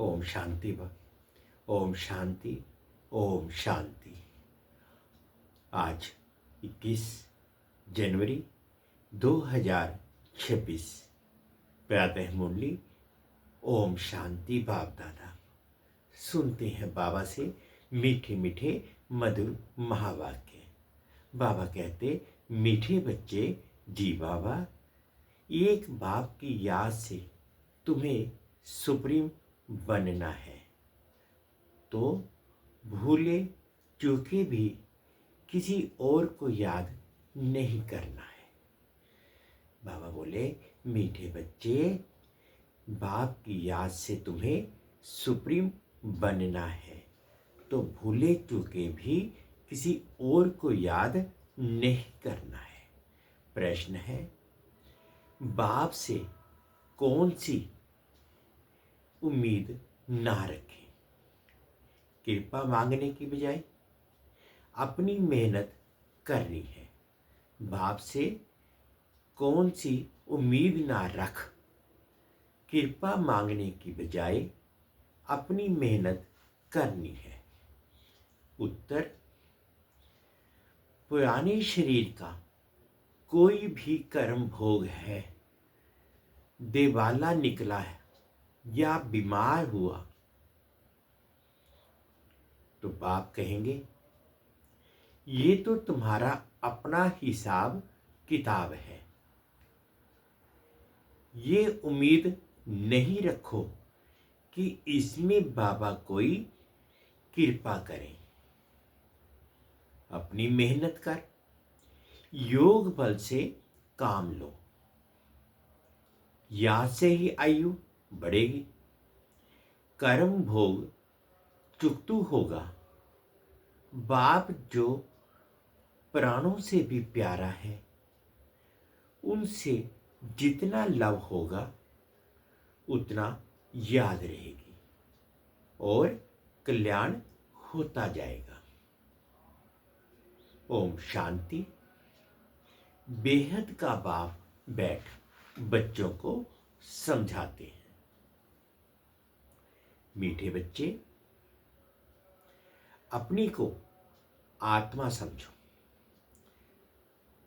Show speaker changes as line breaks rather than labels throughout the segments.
ओम शांति व ओम शांति ओम शांति। आज 21 जनवरी 2026 प्रातः मुरली ओम शांति। बाप दादा सुनते हैं बाबा से मीठे मीठे मधुर महावाक्य। बाबा कहते, मीठे बच्चे जी बाबा, एक बाप की याद से तुम्हें सुप्रीम बनना है, तो भूले चूके भी किसी और को याद नहीं करना है। बाबा बोले, मीठे बच्चे, बाप की याद से तुम्हें सुप्रीम बनना है, तो भूले चूके भी किसी और को याद नहीं करना है। प्रश्न है, बाप से कौन सी उम्मीद ना रखें? कृपा मांगने की बजाय अपनी मेहनत करनी है। बाप से कौन सी उम्मीद ना रख, कृपा मांगने की बजाय अपनी मेहनत करनी है। उत्तर, पुराने शरीर का कोई भी कर्म भोग है, देवाला निकला है या बीमार हुआ, तो बाप कहेंगे, ये तो तुम्हारा अपना हिसाब किताब है, ये उम्मीद नहीं रखो कि इसमें बाबा कोई कृपा करें। अपनी मेहनत कर, योग बल से काम लो, याद से ही आयु बढ़ेगी, कर्म भोग चुकतू होगा। बाप जो प्राणों से भी प्यारा है, उनसे जितना लव होगा उतना याद रहेगी और कल्याण होता जाएगा। ओम शांति। बेहद का बाप बैठ बच्चों को समझाते हैं। मीठे बच्चे, अपनी को आत्मा समझो,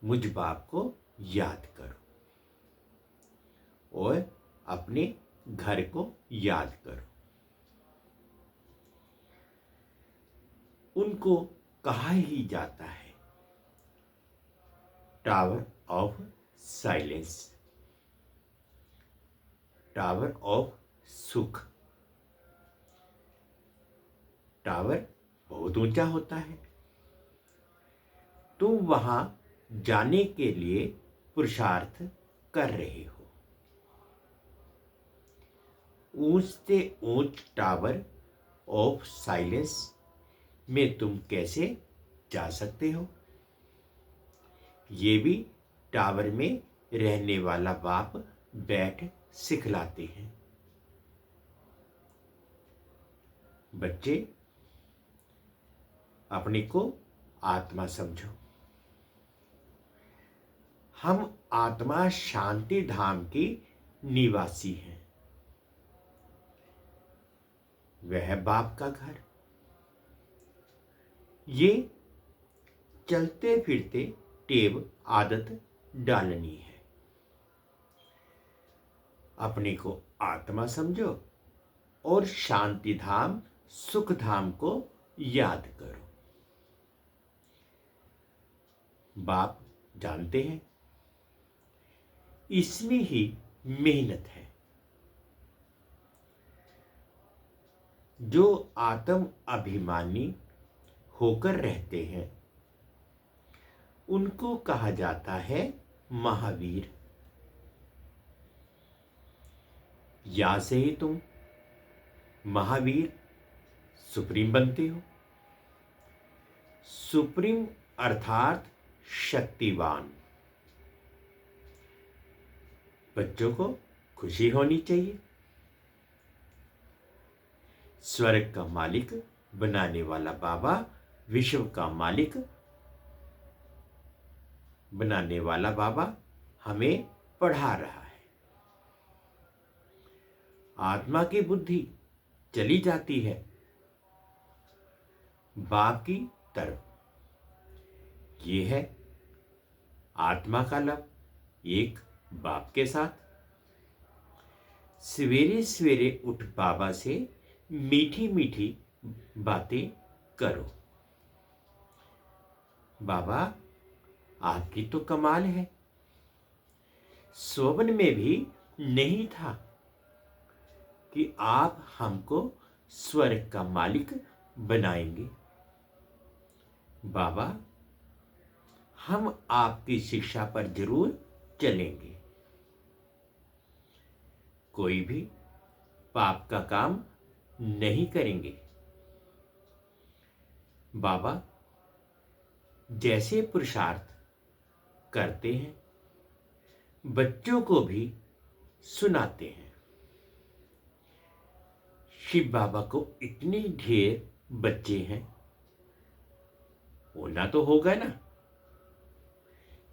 मुझ बाप को याद करो और अपने घर को याद करो। उनको कहा ही जाता है tower of silence, tower of सुख। टावर बहुत ऊंचा होता है, तुम वहां जाने के लिए पुरुषार्थ कर रहे हो। ऊंच से ऊंच टावर ऑफ साइलेंस में तुम कैसे जा सकते हो? ये भी टावर में रहने वाला बाप बैठ सिखलाते हैं। बच्चे, अपने को आत्मा समझो। हम आत्मा शांति धाम की निवासी हैं। वह बाप का घर। ये चलते फिरते टेव आदत डालनी है। अपने को आत्मा समझो और शांति धाम सुख धाम को याद करो। बाप जानते हैं, इसमें ही मेहनत है। जो आत्म अभिमानी होकर रहते हैं, उनको कहा जाता है महावीर। या से ही तुम महावीर सुप्रीम बनते हो। सुप्रीम अर्थात शक्तिवान। बच्चों को खुशी होनी चाहिए। स्वर्ग का मालिक बनाने वाला बाबा, विश्व का मालिक बनाने वाला बाबा हमें पढ़ा रहा है। आत्मा की बुद्धि चली जाती है बाप की तरफ। ये है आत्मा का लव एक बाप के साथ। सवेरे सवेरे उठ बाबा से मीठी मीठी बातें करो। बाबा, आपकी तो कमाल है, स्वप्न में भी नहीं था कि आप हमको स्वर्ग का मालिक बनाएंगे। बाबा, हम आपकी शिक्षा पर जरूर चलेंगे। कोई भी पाप का काम नहीं करेंगे। बाबा, जैसे पुरुषार्थ करते हैं बच्चों को भी सुनाते हैं। शिव बाबा को इतने ढेर बच्चे हैं, होना तो होगा ना।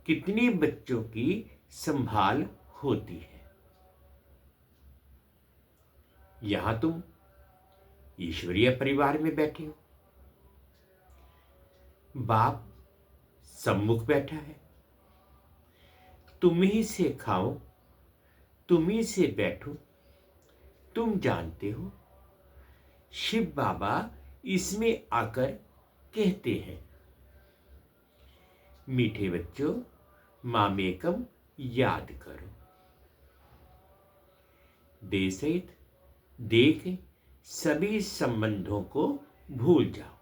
कितने बच्चों की संभाल होती है। यहां तुम ईश्वरीय परिवार में बैठे हो, बाप सम्मुख बैठा है, तुम ही से खाओ, तुम ही से बैठो। तुम जानते हो, शिव बाबा इसमें आकर कहते हैं, मीठे बच्चों, मामेकम याद करो। दे सहित देख सभी संबंधों को भूल जाओ।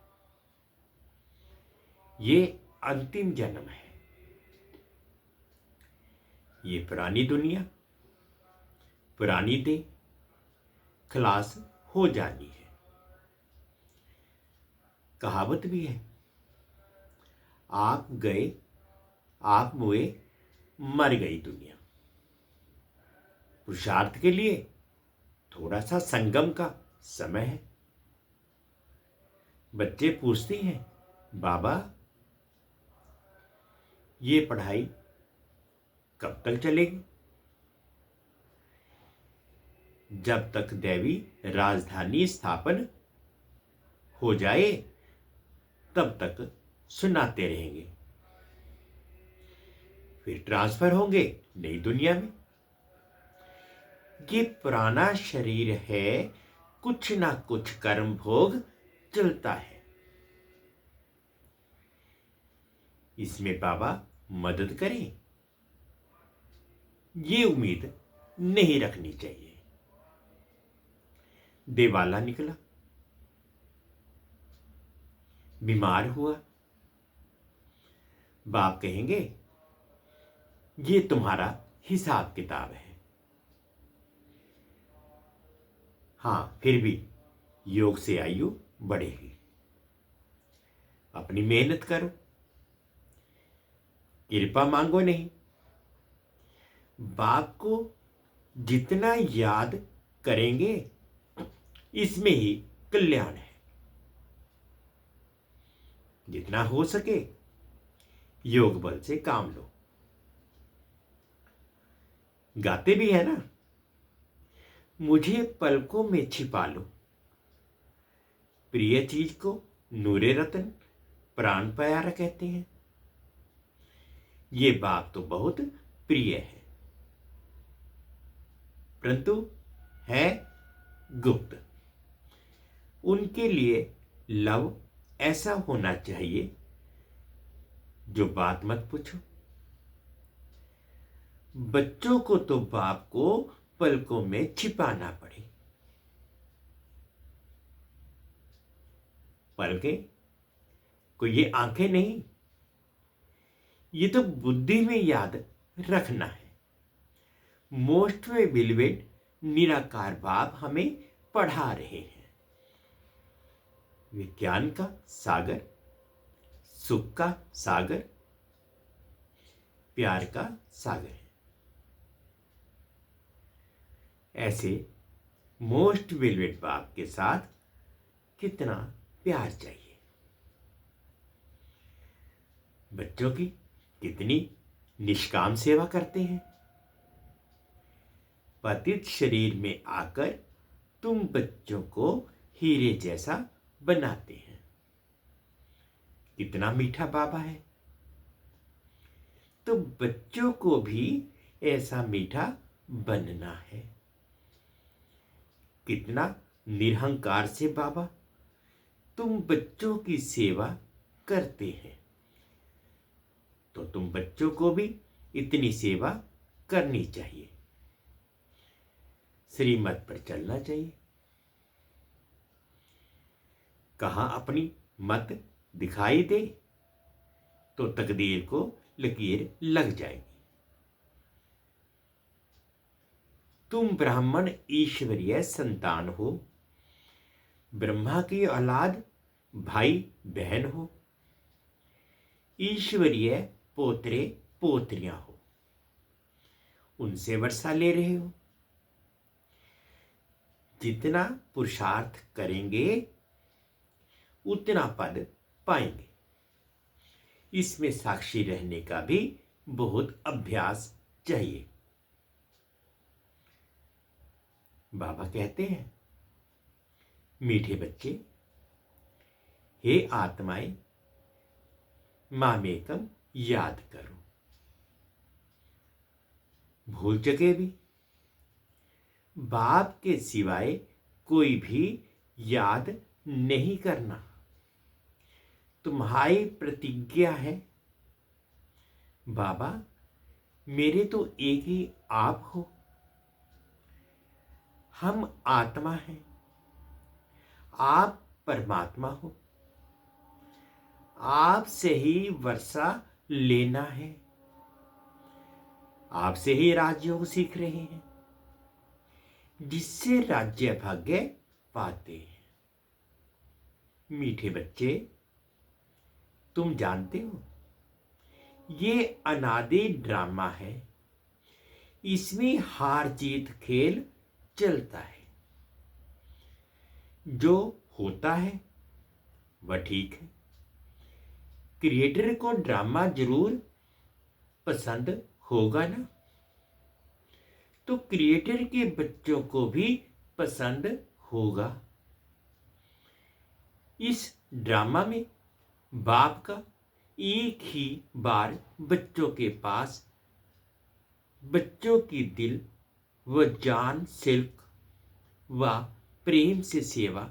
ये अंतिम जन्म है। ये पुरानी दुनिया, पुरानी देह खलास हो जानी है। कहावत भी है, आप गए आप मोए मर गई दुनिया। पुरुषार्थ के लिए थोड़ा सा संगम का समय है। बच्चे पूछते हैं, बाबा ये पढ़ाई कब तक चलेगी? जब तक दैवी राजधानी स्थापन हो जाए तब तक सुनाते रहेंगे। फिर ट्रांसफर होंगे नई दुनिया में। ये पुराना शरीर है, कुछ ना कुछ कर्म भोग चलता है। इसमें बाबा मदद करें, ये उम्मीद नहीं रखनी चाहिए। देवाला निकला, बीमार हुआ, बाप कहेंगे ये तुम्हारा हिसाब किताब है। हाँ, फिर भी योग से आयु बढ़ेगी। अपनी मेहनत करो, कृपा मांगो नहीं। बाप को जितना याद करेंगे इसमें ही कल्याण है। जितना हो सके योग बल से काम लो। गाते भी है ना, मुझे पलकों में छिपा लो, प्रिय चीज को नूरे रतन प्राण प्यारा कहते हैं। ये बात तो बहुत प्रिय है, परंतु है गुप्त। उनके लिए लव ऐसा होना चाहिए जो बात मत पूछो। बच्चों को तो बाप को पलकों में छिपाना पड़े। पलकें कोई ये आंखें नहीं, ये तो बुद्धि में याद रखना है। मोस्ट वे बिलवेड निराकार बाप हमें पढ़ा रहे हैं। विज्ञान का सागर, सुख का सागर, प्यार का सागर है। ऐसे मोस्ट बिलवेड बाप के साथ कितना प्यार चाहिए। बच्चों की कितनी निष्काम सेवा करते हैं। पतित शरीर में आकर तुम बच्चों को हीरे जैसा बनाते हैं। कितना मीठा बाबा है। तो बच्चों को भी ऐसा मीठा बनना है। कितना निरहंकार से बाबा तुम बच्चों की सेवा करते हैं। तो तुम बच्चों को भी इतनी सेवा करनी चाहिए, श्रीमत पर चलना चाहिए। कहां अपनी मत दिखाई दे तो तकदीर को लकीर लग जाएगी। तुम ब्राह्मण ईश्वरीय संतान हो, ब्रह्मा की औलाद भाई बहन हो, ईश्वरीय पोतरे पोत्रियां हो, उनसे वर्षा ले रहे हो। जितना पुरुषार्थ करेंगे उतना पद पाएंगे। इसमें साक्षी रहने का भी बहुत अभ्यास चाहिए। बाबा कहते हैं, मीठे बच्चे, हे आत्माएं, मामेकम याद करो। भूल चुके भी, बाप के सिवाय कोई भी याद नहीं करना। तुम्हारी प्रतिज्ञा है, बाबा मेरे तो एक ही आप हो। हम आत्मा हैं, आप परमात्मा हो। आपसे ही वर्षा लेना है, आपसे ही राजयोग सीख रहे हैं, जिससे राज्य भाग्य पाते हैं। मीठे बच्चे, तुम जानते हो ये अनादि ड्रामा है। इसमें हार जीत खेल चलता है। जो होता है वह ठीक है। क्रिएटर को ड्रामा जरूर पसंद होगा ना, तो क्रिएटर के बच्चों को भी पसंद होगा। इस ड्रामा में बाप का एक ही बार बच्चों के पास बच्चों की दिल व जान सिल्क व प्रेम से सेवा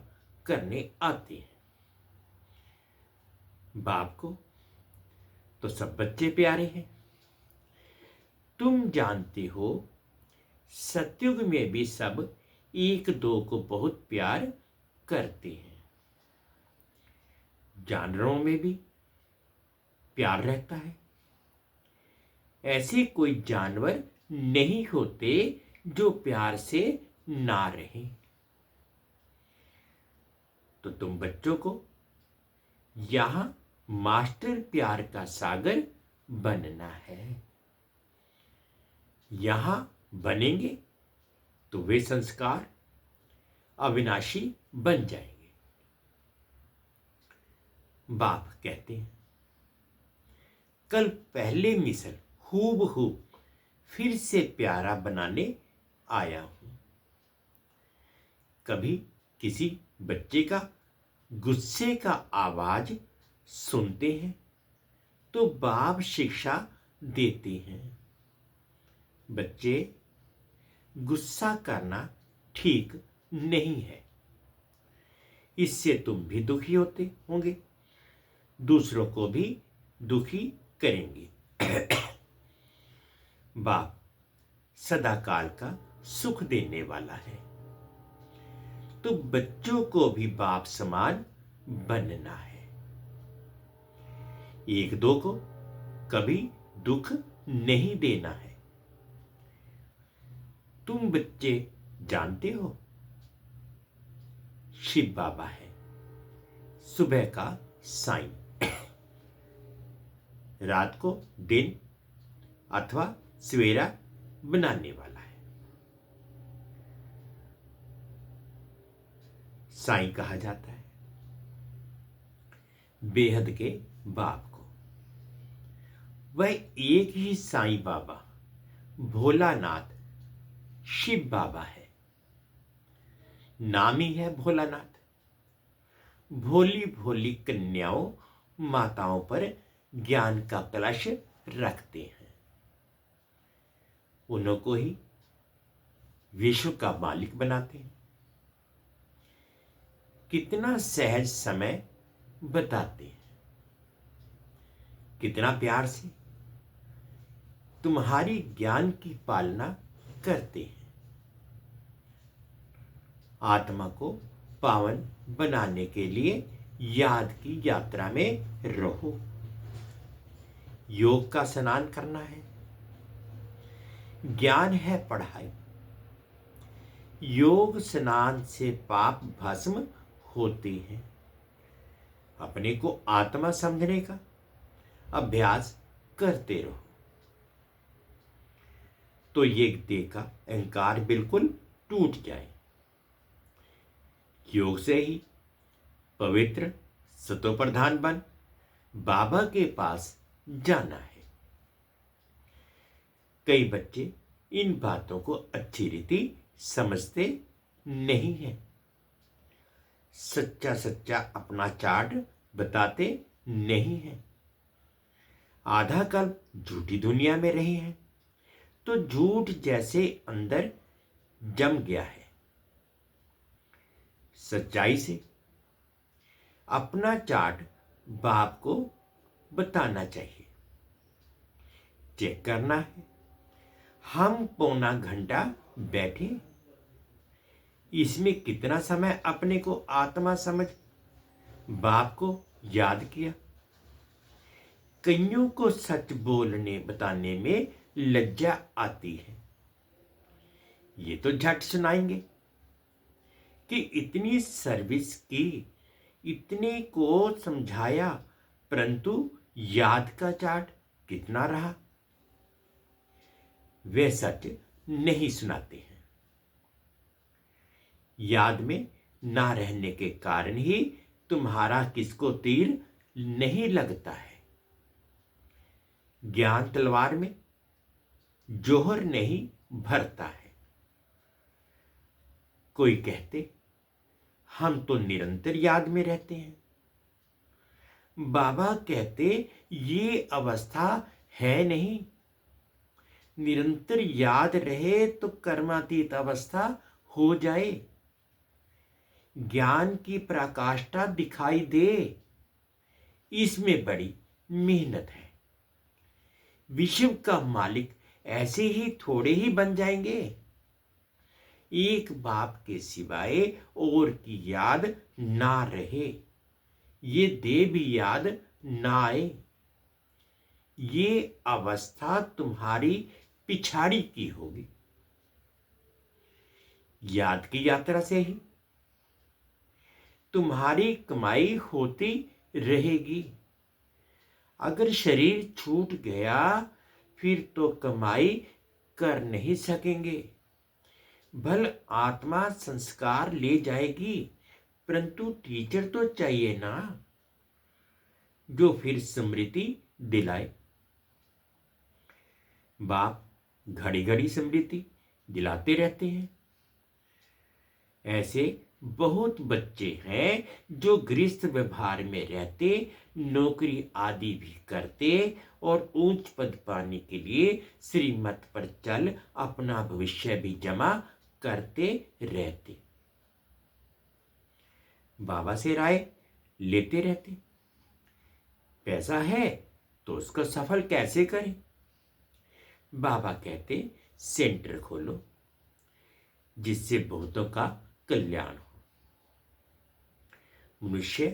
करने आते हैं। बाप को तो सब बच्चे प्यारे हैं। तुम जानते हो सतयुग में भी सब एक दो को बहुत प्यार करते हैं। जानवरों में भी प्यार रहता है। ऐसे कोई जानवर नहीं होते जो प्यार से ना रहे। तो तुम बच्चों को यहां मास्टर प्यार का सागर बनना है। यहां बनेंगे तो वे संस्कार अविनाशी बन जाएंगे। बाप कहते हैं, कल पहले मिसल हूबहू फिर से प्यारा बनाने आया हूं। कभी किसी बच्चे का गुस्से का आवाज सुनते हैं तो बाप शिक्षा देते हैं, बच्चे गुस्सा करना ठीक नहीं है। इससे तुम भी दुखी होते होंगे, दूसरों को भी दुखी करेंगे। बाप सदाकाल का सुख देने वाला है, तो बच्चों को भी बाप समान बनना है। एक दो को कभी दुख नहीं देना है। तुम बच्चे जानते हो शिव बाबा है सुबह का साईं, रात को दिन अथवा सवेरा बनाने वाला है। साईं कहा जाता है बेहद के बाप को। वह एक ही साईं बाबा भोलानाथ शिव बाबा है। नाम ही है भोलानाथ। भोली भोली कन्याओं माताओं पर ज्ञान का कलश रखते हैं। उन्हों को ही विश्व का मालिक बनाते हैं। कितना सहज समय बताते हैं, कितना प्यार से तुम्हारी ज्ञान की पालना करते हैं। आत्मा को पावन बनाने के लिए याद की यात्रा में रहो। योग का स्नान करना है, ज्ञान है पढ़ाई। योग स्नान से पाप भस्म होते हैं। अपने को आत्मा समझने का अभ्यास करते रहो, तो ये देह का अहंकार बिल्कुल टूट जाए। योग से ही पवित्र सतोप्रधान बन बाबा के पास जाना है। कई बच्चे इन बातों को अच्छी रीति समझते नहीं हैं। सच्चा सच्चा अपना चार्ट बताते नहीं हैं। आधा कल झूठी दुनिया में रहे हैं, तो झूठ जैसे अंदर जम गया है। सच्चाई से अपना चार्ट बाप को बताना चाहिए। चेक करना है। हम पौना घंटा बैठे, इसमें कितना समय अपने को आत्मा समझ बाप को याद किया। कईयों को सच बोलने बताने में लज्जा आती है। ये तो झट सुनाएंगे कि इतनी सर्विस की, इतने को समझाया, परंतु याद का चार्ट कितना रहा। वे सच नहीं सुनाते हैं। याद में ना रहने के कारण ही तुम्हारा किसको तीर नहीं लगता है। ज्ञान तलवार में जोहर नहीं भरता है। कोई कहते हम तो निरंतर याद में रहते हैं। बाबा कहते ये अवस्था है नहीं। निरंतर याद रहे तो कर्मातीत अवस्था हो जाए, ज्ञान की प्रकाष्ठा दिखाई दे। इसमें बड़ी मेहनत है। विश्व का मालिक ऐसे ही थोड़े ही बन जाएंगे। एक बाप के सिवाय और की याद ना रहे, ये दे भी याद ना आए। ये अवस्था तुम्हारी पिछाड़ी की होगी। याद की यात्रा से ही तुम्हारी कमाई होती रहेगी। अगर शरीर छूट गया फिर तो कमाई कर नहीं सकेंगे। भल आत्मा संस्कार ले जाएगी, परंतु टीचर तो चाहिए ना, जो फिर स्मृति दिलाए। बाप घड़ी घड़ी स्मृति दिलाते रहते हैं। ऐसे बहुत बच्चे हैं जो गृहस्थ व्यवहार में रहते, नौकरी आदि भी करते और ऊंच पद पाने के लिए श्रीमत पर चल अपना भविष्य भी जमा करते रहते। बाबा से राय लेते रहते। पैसा है तो उसको सफल कैसे करें। बाबा कहते सेंटर खोलो जिससे बहुतों का कल्याण हो। मनुष्य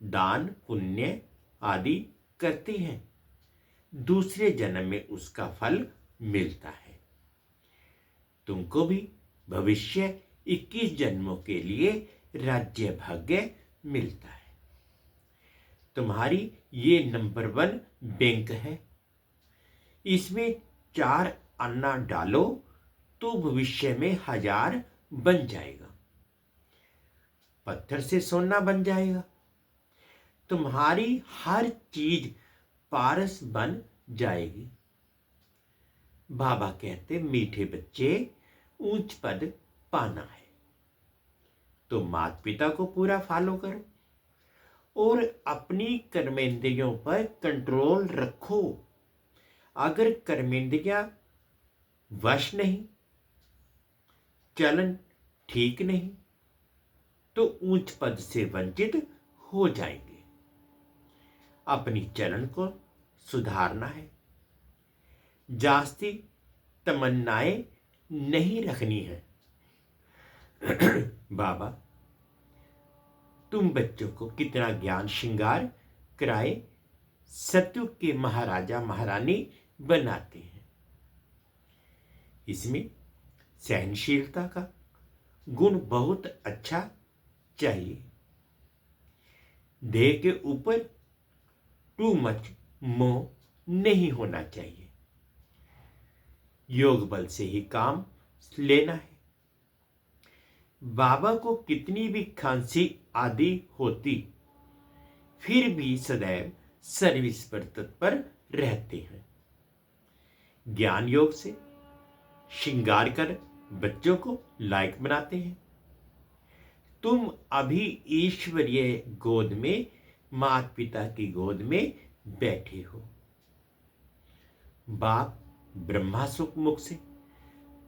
दान पुण्य आदि करते हैं, दूसरे जन्म में उसका फल मिलता है। तुमको भी भविष्य 21 जन्मों के लिए राज्य भाग्य मिलता है। तुम्हारी ये नंबर 1 बैंक है। इसमें 4 अन्ना डालो तो भविष्य में 1000 बन जाएगा। पत्थर से सोना बन जाएगा। तुम्हारी हर चीज पारस बन जाएगी। बाबा कहते मीठे बच्चे ऊंच पद पाना है। तो माता पिता को पूरा फॉलो करो और अपनी कर्मेंद्रियों पर कंट्रोल रखो। अगर कर्मेंद्रियां वश नहीं, चलन ठीक नहीं, तो उच्च पद से वंचित हो जाएंगे। अपनी चलन को सुधारना है, जास्ती तमन्नाएं नहीं रखनी है। बाबा तुम बच्चों को कितना ज्ञान श्रृंगार कराए सतयुग के महाराजा महारानी बनाते हैं। इसमें सहनशीलता का गुण बहुत अच्छा चाहिए। देह के ऊपर टू मच मोह नहीं होना चाहिए। योग बल से ही काम लेना है। बाबा को कितनी भी खांसी आदि होती, फिर भी सदैव सर्विस पर तत्पर रहते हैं। ज्ञान योग से श्रृंगार कर बच्चों को लायक बनाते हैं। तुम अभी ईश्वरीय गोद में, माता पिता की गोद में बैठे हो। बाप ब्रह्मा सुख मुख से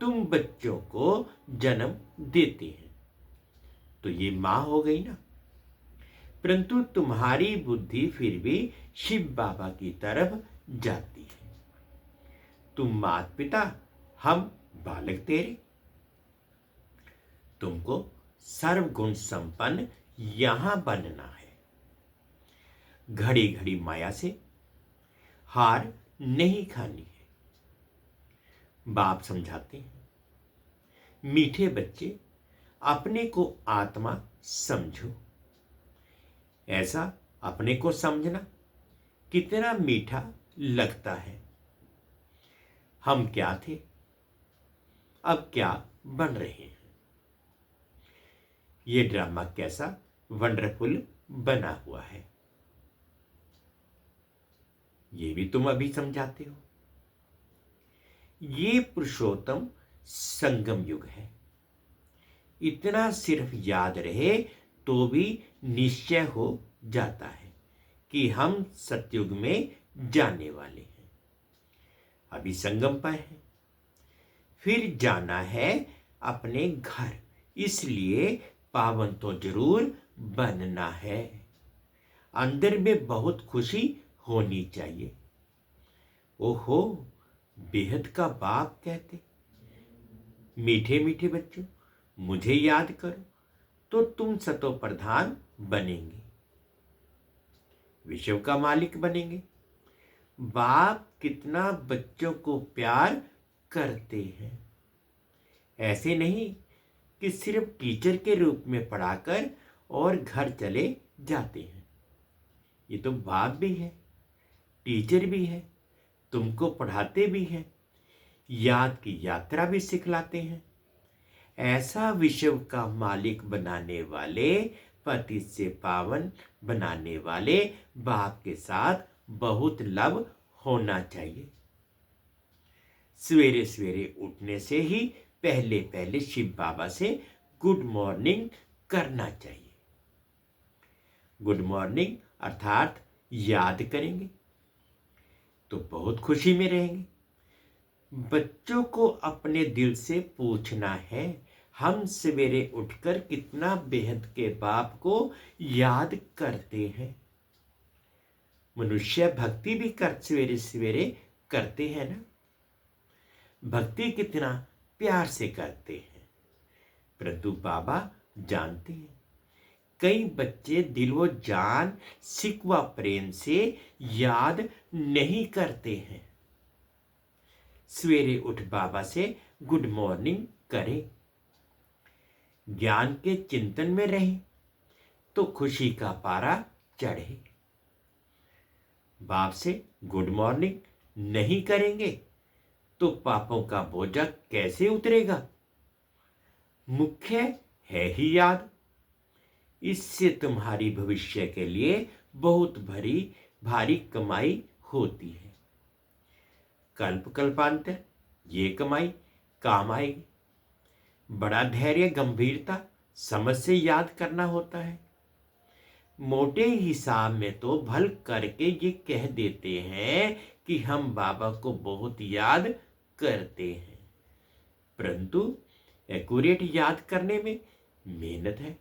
तुम बच्चों को जन्म देते हैं, तो ये मां हो गई ना। परंतु तुम्हारी बुद्धि फिर भी शिव बाबा की तरफ जाती है। तुम माता पिता, हम बालक तेरे। तुमको सर्वगुण संपन्न यहां बनना है। घड़ी घड़ी माया से हार नहीं खानी है। बाप समझाते हैं, मीठे बच्चे अपने को आत्मा समझो। ऐसा अपने को समझना कितना मीठा लगता है। हम क्या थे, अब क्या बन रहे हैं। ये ड्रामा कैसा वंडरफुल बना हुआ है, ये भी तुम अभी समझाते हो। ये पुरुषोत्तम संगम युग है। इतना सिर्फ याद रहे तो भी निश्चय हो जाता है कि हम सतयुग में जाने वाले हैं। अभी संगम पर है, फिर जाना है अपने घर, इसलिए पावन तो जरूर बनना है। अंदर में बहुत खुशी होनी चाहिए। ओहो, बेहद का बाप कहते, मीठे मीठे बच्चों मुझे याद करो तो तुम सतो प्रधान बनेंगे, विश्व का मालिक बनेंगे। बाप कितना बच्चों को प्यार करते हैं। ऐसे नहीं कि सिर्फ टीचर के रूप में पढ़ाकर और घर चले जाते हैं। ये तो बाप भी है, टीचर भी है, तुमको पढ़ाते भी हैं, याद की यात्रा भी सिखलाते हैं। ऐसा विश्व का मालिक बनाने वाले, पति से पावन बनाने वाले बाप के साथ बहुत लव होना चाहिए। सवेरे सवेरे उठने से ही पहले पहले शिव बाबा से गुड मॉर्निंग करना चाहिए। गुड मॉर्निंग अर्थात याद करेंगे तो बहुत खुशी में रहेंगे। बच्चों को अपने दिल से पूछना है, हम सवेरे उठकर कितना बेहद के बाप को याद करते हैं। मनुष्य भक्ति भी कर सवेरे सवेरे करते हैं ना, भक्ति कितना प्यार से करते हैं। परंतु बाबा जानते हैं कई बच्चे दिल व जान सिकवा प्रेम से याद नहीं करते हैं। सवेरे उठ बाबा से गुड मॉर्निंग करें, ज्ञान के चिंतन में रहें तो खुशी का पारा चढ़े। बाप से गुड मॉर्निंग नहीं करेंगे तो पापों का बोझा कैसे उतरेगा। मुख्य है ही याद, इससे तुम्हारी भविष्य के लिए बहुत भारी कमाई होती है। कल्प कल्पांतर ये कमाई काम आएगी। बड़ा धैर्य गंभीरता समझ से याद करना होता है। मोटे हिसाब में तो भल करके ये कह देते हैं कि हम बाबा को बहुत याद करते हैं, परंतु एक्यूरेट याद करने में मेहनत है।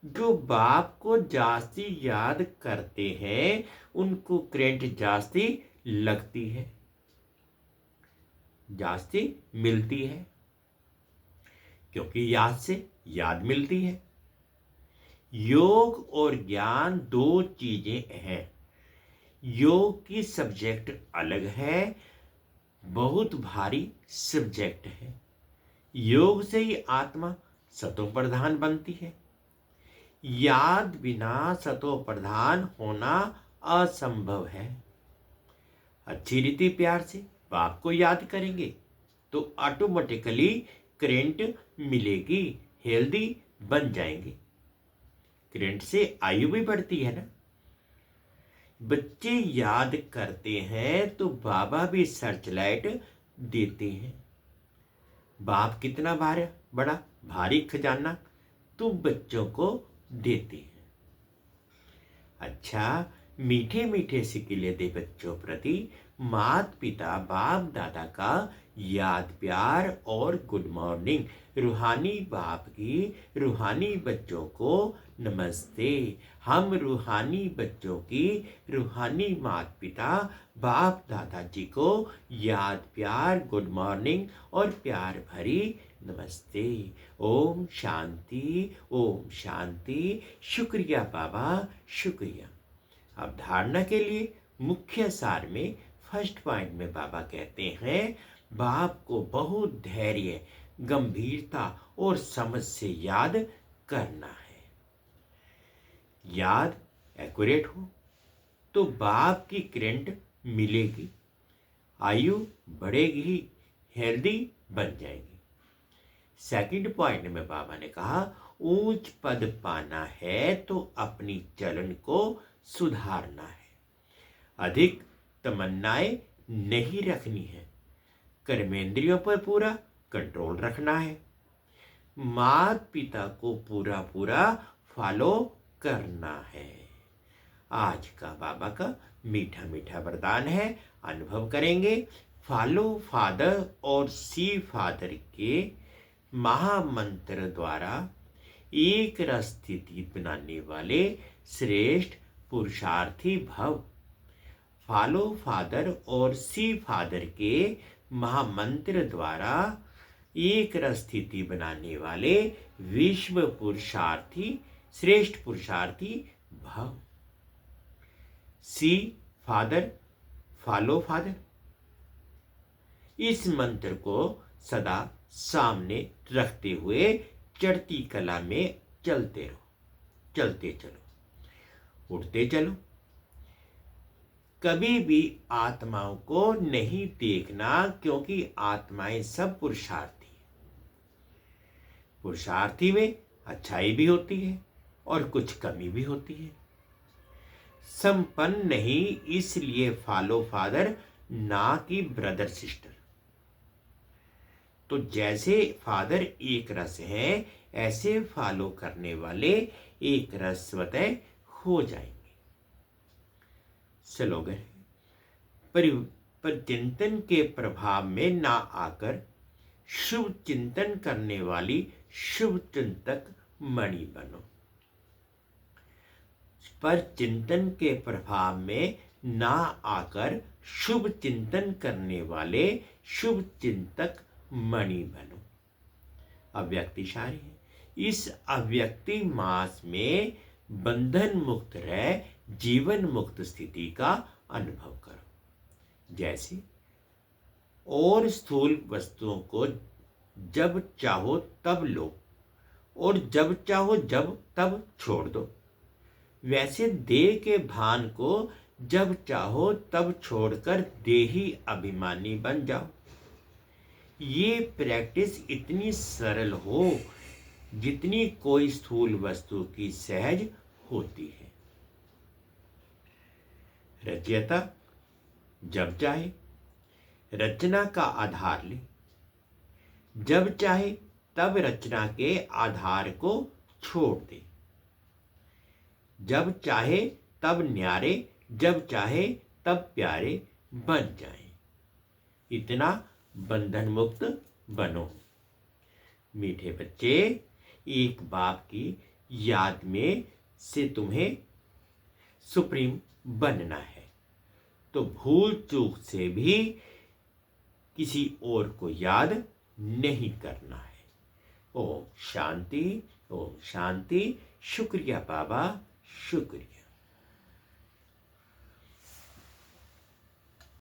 जो बाप को जास्ती याद करते हैं उनको करंट जास्ती लगती है, जास्ती मिलती है, क्योंकि याद से याद मिलती है। योग और ज्ञान दो चीजें हैं। योग की सब्जेक्ट अलग है, बहुत भारी सब्जेक्ट है। योग से ही आत्मा सतो प्रधान बनती है। याद बिना सतो प्रधान होना असंभव है। अच्छी रीति प्यार से बाप को याद करेंगे तो ऑटोमेटिकली करंट मिलेगी, हेल्दी बन जाएंगे। करंट से आयु भी बढ़ती है ना। बच्चे याद करते हैं तो बाबा भी सर्च लाइट देते हैं। बाप कितना बड़ा भारी खजाना तो बच्चों को देते हैं। अच्छा, मीठे मीठे सिक्के दे बच्चों प्रति माता पिता बाप दादा का याद प्यार और गुड मॉर्निंग। रूहानी बाप की रूहानी बच्चों को नमस्ते। हम रूहानी बच्चों की रूहानी माता पिता बाप दादाजी को याद प्यार गुड मॉर्निंग और प्यार भरी नमस्ते। ओम शांति, ओम शांति। शुक्रिया बाबा, शुक्रिया। अब धारणा के लिए मुख्य सार में फर्स्ट पॉइंट में बाबा कहते हैं बाप को बहुत धैर्य, गंभीरता और समझ से याद करना है। याद एक्यूरेट हो तो बाप की करंट मिलेगी, आयु बढ़ेगी, हेल्दी बन जाएगी। सेकंड पॉइंट में बाबा ने कहा ऊंच पद पाना है तो अपनी चलन को सुधारना है, अधिक तमन्नाएं नहीं रखनी है, कर्मेंद्रियों पर पूरा कंट्रोल रखना है, माता पिता को पूरा पूरा फॉलो करना है। आज का बाबा का मीठा मीठा वरदान है, अनुभव करेंगे। फॉलो फादर और सी फादर के महामंत्र द्वारा एक रस स्थिति बनाने वाले श्रेष्ठ पुरुषार्थी भव। फॉलो फादर और सी फादर के महामंत्र द्वारा एक रस स्थिति बनाने वाले विश्व पुरुषार्थी श्रेष्ठ पुरुषार्थी भव। सी फादर, फॉलो फादर, इस मंत्र को सदा सामने रखते हुए चढ़ती कला में चलते रहो, चलते चलो, उठते चलो। कभी भी आत्माओं को नहीं देखना, क्योंकि आत्माएं सब पुरुषार्थी हैं। पुरुषार्थी में अच्छाई भी होती है और कुछ कमी भी होती है। संपन्न नहीं, इसलिए फॉलो फादर ना कि ब्रदर सिस्टर। तो जैसे फादर एक रस है, ऐसे फॉलो करने वाले एक रस स्वतः हो जाएंगे। स्लोगन पर चिंतन के प्रभाव में ना आकर शुभ चिंतन करने वाली शुभ चिंतक मणि बनो। पर चिंतन के प्रभाव में ना आकर शुभ चिंतन करने वाले शुभ चिंतक मणि बनो। अव्यक्तिशाली है। इस अव्यक्ति मास में बंधन मुक्त रह जीवन मुक्त स्थिति का अनुभव करो। जैसे और स्थूल वस्तुओं को जब चाहो तब लो और जब चाहो जब तब छोड़ दो, वैसे देह के भान को जब चाहो तब छोड़कर देही अभिमानी बन जाओ। ये प्रैक्टिस इतनी सरल हो जितनी कोई स्थूल वस्तु की सहज होती है। रचयिता जब चाहे रचना का आधार ले, जब चाहे तब रचना के आधार को छोड़ दे। जब चाहे तब न्यारे, जब चाहे तब प्यारे बन जाएं। इतना बंधन मुक्त बनो। मीठे बच्चे, एक बाप की याद में से तुम्हें सुप्रीम बनना है, तो भूल चूक से भी किसी और को याद नहीं करना है। ओम शांति, ओम शांति। शुक्रिया बाबा, शुक्रिया।